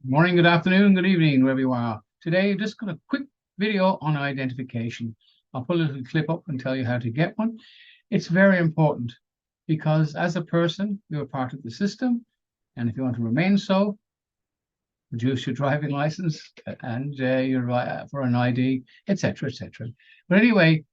Morning, good afternoon, good evening, wherever you are. Today, just got a quick video on identification. I'll put a little clip up and tell you how to get one. It's very important because as a person, you're part of the system. And if you want to remain so, produce your driving license and for an ID, etc., etc. But anyway,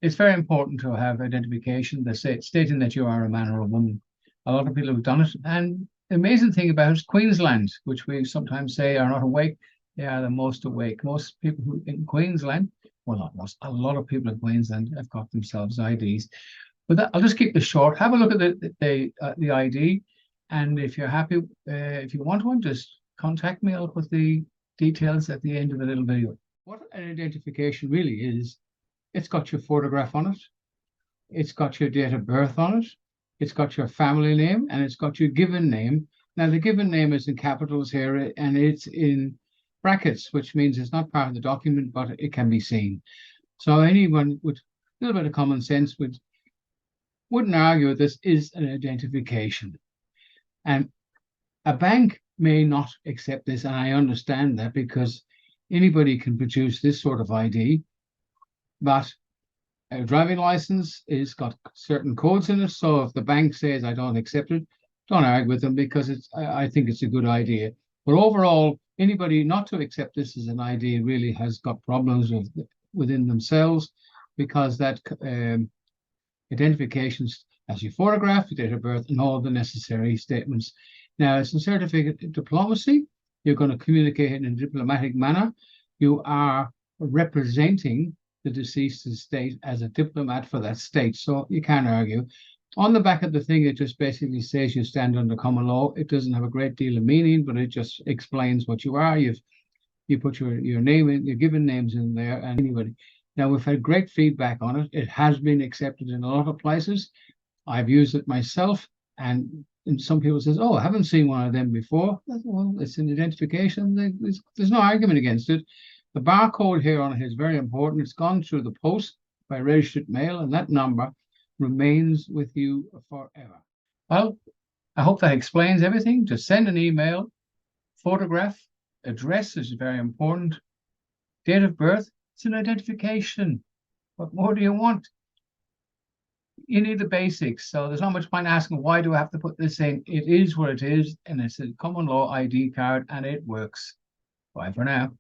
it's very important to have identification stating that you are a man or a woman. A lot of people have done it, and the amazing thing about it is Queensland, which we sometimes say are not awake, they are the most awake. Most people who in Queensland, well, not most, a lot of people in Queensland have got themselves IDs. But I'll just keep this short. Have a look at the ID, and if you're happy, if you want one, just contact me. I'll put the details at the end of the little video. What an identification really is, it's got your photograph on it, it's got your date of birth on it, it's got your family name, and it's got your given name. Now, the given name is in capitals here, and it's in brackets, which means it's not part of the document, but it can be seen. So anyone with a little bit of common sense wouldn't argue that this is an identification. And a bank may not accept this, and I understand that because anybody can produce this sort of ID, but a driving license is got certain codes in it. So if the bank says I don't accept it, don't argue with them because I think it's a good idea. But overall, anybody not to accept this as an ID really has got problems within themselves, because that identifications as your photograph, your date of birth, and all the necessary statements. Now, it's a certificate of diplomacy. You're going to communicate in a diplomatic manner. You are representing the deceased state as a diplomat for that state, so you can't argue. On the back of the thing, it just basically says you stand under common law. It doesn't have a great deal of meaning, but it just explains what you are. You put your name in, your given names in there, and anybody. Now, we've had great feedback on it. It has been accepted in a lot of places. I've used it myself, and some people says, "Oh, I haven't seen one of them before." Well, it's an identification. There's no argument against it. The barcode here on it is very important. It's gone through the post by registered mail, and that number remains with you forever. Well, I hope that explains everything. Just send an email, photograph, address is very important, date of birth. It's an identification. What more do you want? You need the basics. So there's not much point asking, why do I have to put this in? It is what it is, and it's a common law ID card, and it works. Bye for now.